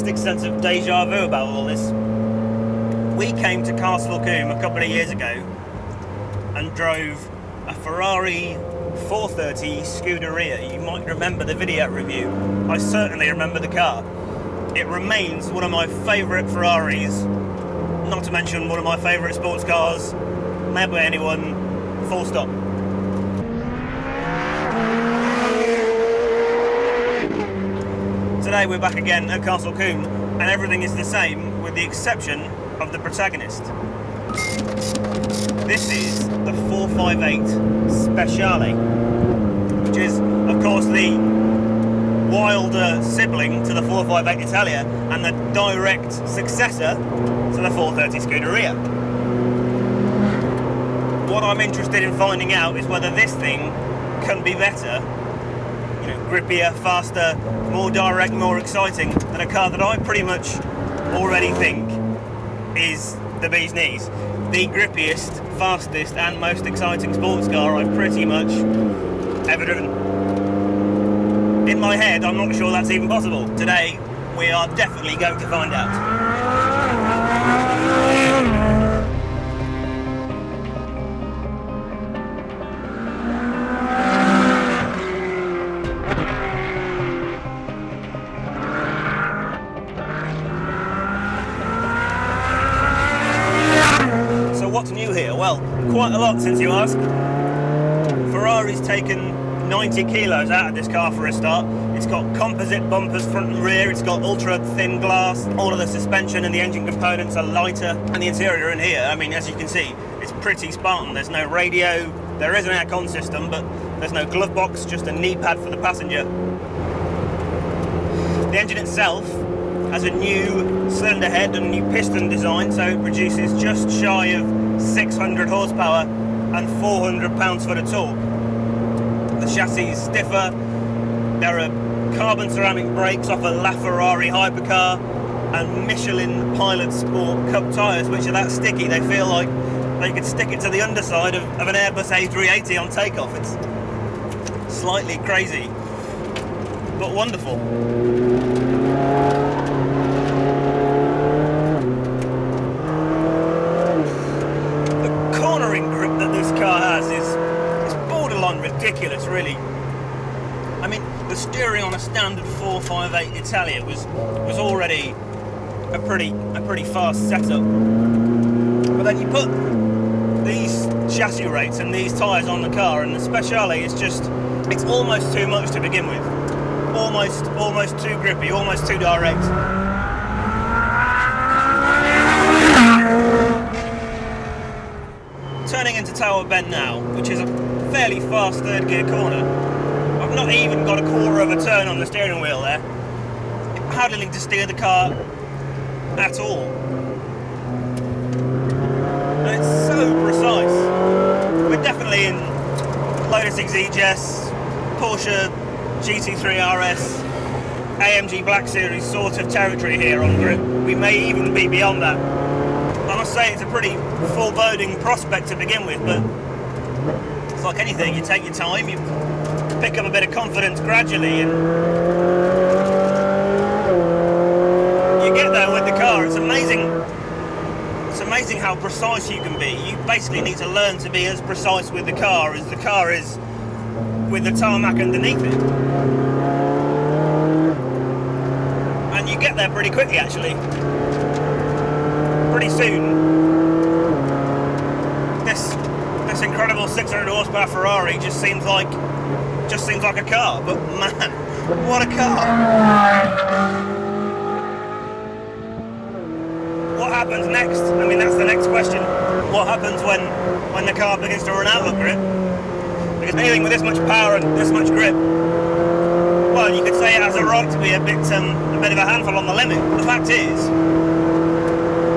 fantastic sense of deja vu about all this. We came to Castle Coombe a couple of years ago and drove a Ferrari 430 Scuderia. You might remember the video review. I certainly remember the car. It remains one of my favourite Ferraris, not to mention one of my favourite sports cars, made by anyone, full stop. Today we're back again at Castle Coombe and everything is the same with the exception of the protagonist. This is the 458 Speciale, which is of course the wilder sibling to the 458 Italia and the direct successor to the 430 Scuderia. What I'm interested in finding out is whether this thing can be better, grippier, faster, more direct, more exciting than a car that I pretty much already think is the bee's knees. The grippiest, fastest and most exciting sports car I've pretty much ever driven. In my head, I'm not sure that's even possible. Today, we are definitely going to find out. What's new here? Well, quite a lot since you ask. Ferrari's taken 90 kilos out of this car for a start. It's got composite bumpers front and rear, it's got ultra thin glass, all of the suspension and the engine components are lighter, and the interior in here, as you can see, it's pretty Spartan. There's no radio, there is an aircon system, but there's no glove box, just a knee pad for the passenger. The engine itself has a new cylinder head and a new piston design, so it produces just shy of 600 horsepower and 400 pounds-foot of torque. The chassis is stiffer, there are carbon ceramic brakes off a LaFerrari hypercar and Michelin Pilot Sport Cup tyres, which are that sticky they feel like they could stick it to the underside of an Airbus A380 on takeoff. It's slightly crazy, but wonderful. Grip that this car has is borderline ridiculous, really. The steering on a standard 458 Italia was already a pretty fast setup. But then you put these chassis rates and these tyres on the car, and the Speciale is it's almost too much to begin with. Almost too grippy, almost too direct. Turning into Tower Bend now, which is a fairly fast third gear corner. I've not even got a quarter of a turn on the steering wheel there. I hardly need to steer the car at all. And it's so precise. We're definitely in Lotus XE-Jess, Porsche GT3 RS, AMG Black Series sort of territory here on grip. We may even be beyond that. I must say it's a pretty foreboding prospect to begin with, but it's like anything, you take your time, you pick up a bit of confidence gradually and you get there with the car. It's amazing how precise you can be. You basically need to learn to be as precise with the car as the car is with the tarmac underneath it. And you get there pretty quickly actually. Pretty soon, this incredible 600 horsepower Ferrari just seems like a car. But man, what a car! What happens next? That's the next question. What happens when the car begins to run out of grip? Because anything with this much power and this much grip, well, you could say it has a right to be a bit of a handful on the limit. The fact is,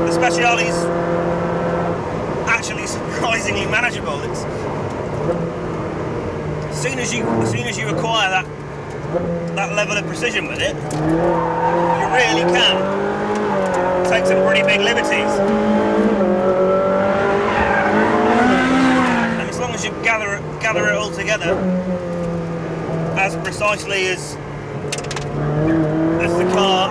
the Speciale's actually surprisingly manageable. As soon as you acquire that level of precision with it, you really can take some pretty big liberties. And as long as you gather it all together as precisely as the car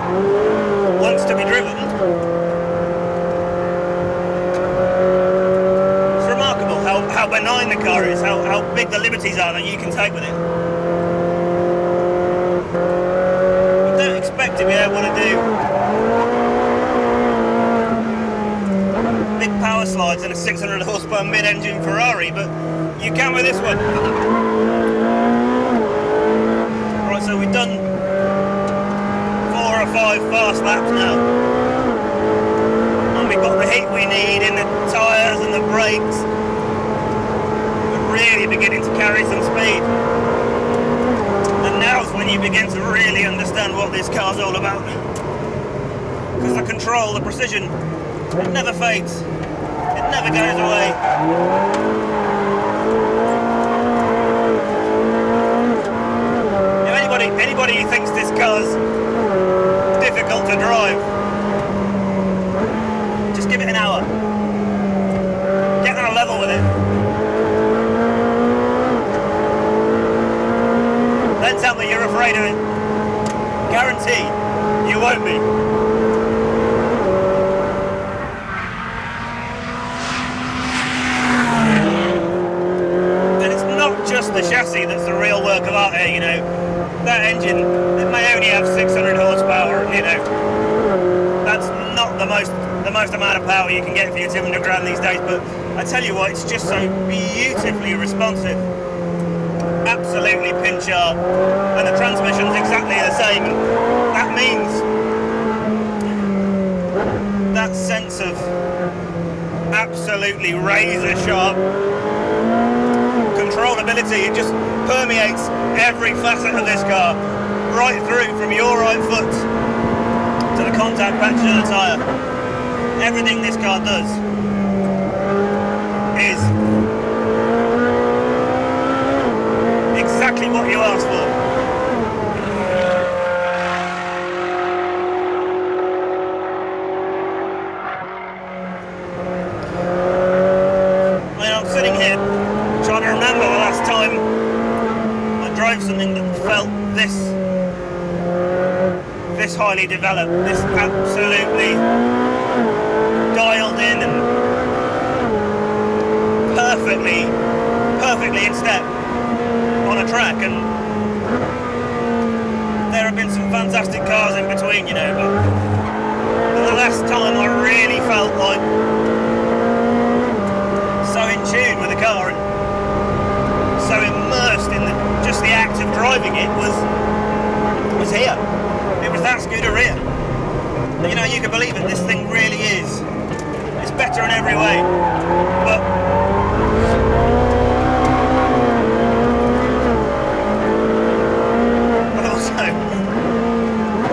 benign the car is, how big the liberties are that you can take with it. You don't expect to be able to do big power slides in a 600 horsepower mid-engine Ferrari, but you can with this one. Right, so we've done 4 or 5 fast laps now, and we've got the heat we need in the tyres and the brakes. We're really beginning to carry some speed, and now's when you begin to really understand what this car's all about, because the control, the precision, it never fades, it never goes away. Anybody who thinks this car's difficult to drive, just give it an hour. Get on a level with it. Then tell me you're afraid of it. Guarantee you won't be. And it's not just the chassis that's the real work of art here, you know. That engine, it may only have 600 horsepower, you know. That's not the most amount of power you can get for your 200 grand these days, but I tell you what, it's just so beautifully responsive. Absolutely pin sharp, and the transmission's exactly the same. That means that sense of absolutely razor sharp controllability, it just permeates every facet of this car, right through from your right foot to the contact patches of the tyre. Everything this car does is exactly what you asked for. I'm sitting here trying to remember the last time I drove something that felt this highly developed, this absolutely dialed in and perfectly in step on a track. And there have been some fantastic cars in between, you know, but the last time I really felt like so in tune with the car and so immersed in just the act of driving it was here. It was that Scuderia. You know, you can believe it, this thing really is. It's better in every way. But also,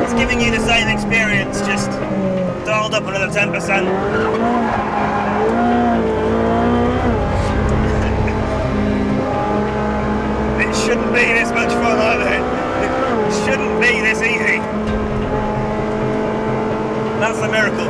it's giving you the same experience, just dialed up another 10%. It shouldn't be this much fun either. It shouldn't be this easy. That's the miracle.